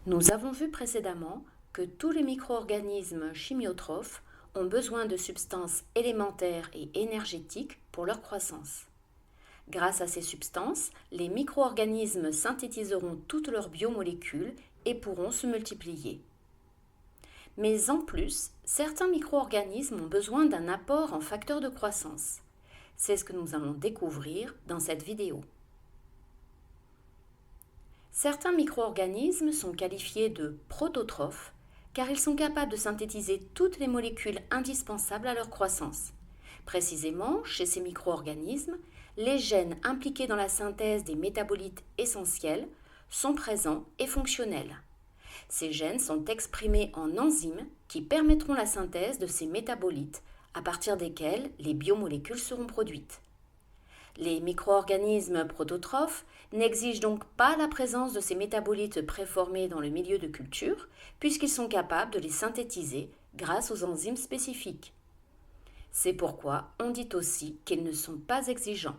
Nous avons vu précédemment que tous les micro-organismes chimiotrophes ont besoin de substances élémentaires et énergétiques pour leur croissance. Grâce à ces substances, les micro-organismes synthétiseront toutes leurs biomolécules et pourront se multiplier. Mais en plus, certains micro-organismes ont besoin d'un apport en facteurs de croissance. C'est ce que nous allons découvrir dans cette vidéo. Certains micro-organismes sont qualifiés de prototrophes car ils sont capables de synthétiser toutes les molécules indispensables à leur croissance. Précisément, chez ces micro-organismes, les gènes impliqués dans la synthèse des métabolites essentiels sont présents et fonctionnels. Ces gènes sont exprimés en enzymes qui permettront la synthèse de ces métabolites, à partir desquels les biomolécules seront produites. Les micro-organismes prototrophes n'exigent donc pas la présence de ces métabolites préformés dans le milieu de culture, puisqu'ils sont capables de les synthétiser grâce aux enzymes spécifiques. C'est pourquoi on dit aussi qu'ils ne sont pas exigeants.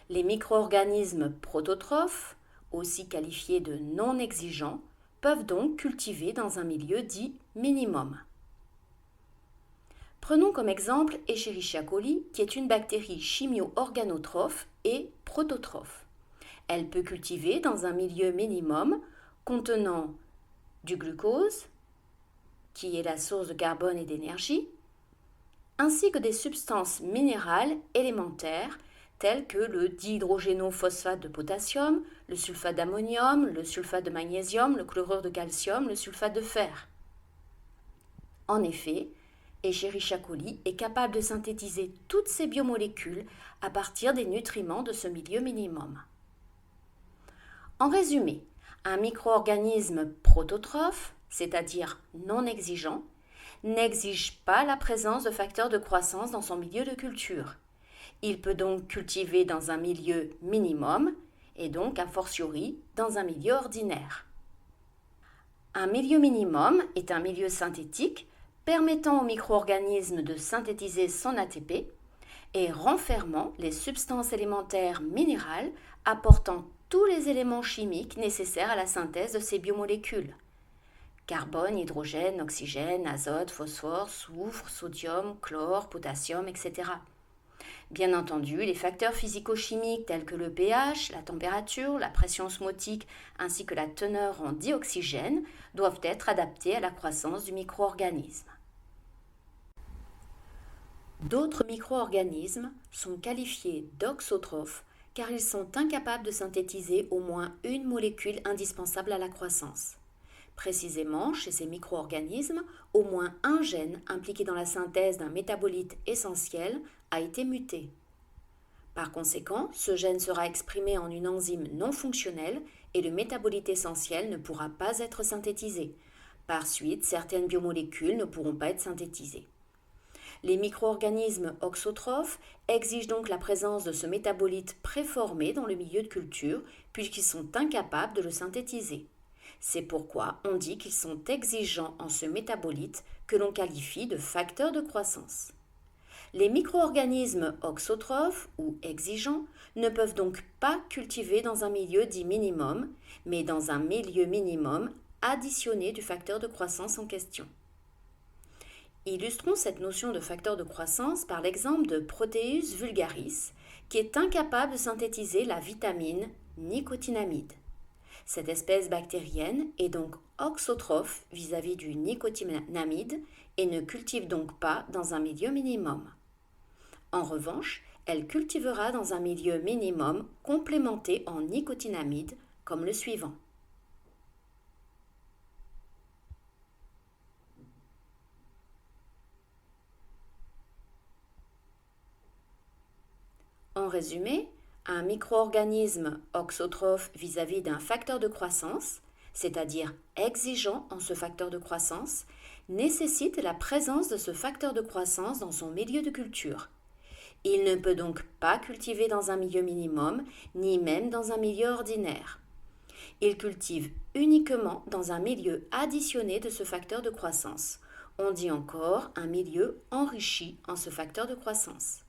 Les micro-organismes prototrophes, aussi qualifiés de non exigeants, peuvent donc cultiver dans un milieu dit minimum. Prenons comme exemple Escherichia coli, qui est une bactérie chimio-organotrophe et prototrophe. Elle peut cultiver dans un milieu minimum contenant du glucose, qui est la source de carbone et d'énergie, ainsi que des substances minérales élémentaires telles que le dihydrogénophosphate de potassium, le sulfate d'ammonium, le sulfate de magnésium, le chlorure de calcium, le sulfate de fer. En effet, Escherichia coli est capable de synthétiser toutes ces biomolécules à partir des nutriments de ce milieu minimum. En résumé, un micro-organisme prototrophe, c'est-à-dire non exigeant, n'exige pas la présence de facteurs de croissance dans son milieu de culture. Il peut donc cultiver dans un milieu minimum et donc a fortiori dans un milieu ordinaire. Un milieu minimum est un milieu synthétique permettant au micro-organisme de synthétiser son ATP et renfermant les substances élémentaires minérales apportant tous les éléments chimiques nécessaires à la synthèse de ces biomolécules. Carbone, hydrogène, oxygène, azote, phosphore, soufre, sodium, chlore, potassium, etc. Bien entendu, les facteurs physico-chimiques tels que le pH, la température, la pression osmotique ainsi que la teneur en dioxygène doivent être adaptés à la croissance du micro-organisme. D'autres micro-organismes sont qualifiés d'auxotrophes car ils sont incapables de synthétiser au moins une molécule indispensable à la croissance. Précisément, chez ces micro-organismes, au moins un gène impliqué dans la synthèse d'un métabolite essentiel a été muté. Par conséquent, ce gène sera exprimé en une enzyme non fonctionnelle et le métabolite essentiel ne pourra pas être synthétisé. Par suite, certaines biomolécules ne pourront pas être synthétisées. Les micro-organismes auxotrophes exigent donc la présence de ce métabolite préformé dans le milieu de culture puisqu'ils sont incapables de le synthétiser. C'est pourquoi on dit qu'ils sont exigeants en ce métabolite que l'on qualifie de facteur de croissance. Les micro-organismes auxotrophes ou exigeants ne peuvent donc pas cultiver dans un milieu dit minimum, mais dans un milieu minimum additionné du facteur de croissance en question. Illustrons cette notion de facteur de croissance par l'exemple de Proteus vulgaris, qui est incapable de synthétiser la vitamine nicotinamide. Cette espèce bactérienne est donc auxotrophe vis-à-vis du nicotinamide et ne cultive donc pas dans un milieu minimum. En revanche, elle cultivera dans un milieu minimum complémenté en nicotinamide comme le suivant. En résumé, un micro-organisme auxotrophe vis-à-vis d'un facteur de croissance, c'est-à-dire exigeant en ce facteur de croissance, nécessite la présence de ce facteur de croissance dans son milieu de culture. Il ne peut donc pas cultiver dans un milieu minimum, ni même dans un milieu ordinaire. Il cultive uniquement dans un milieu additionné de ce facteur de croissance. On dit encore un milieu enrichi en ce facteur de croissance.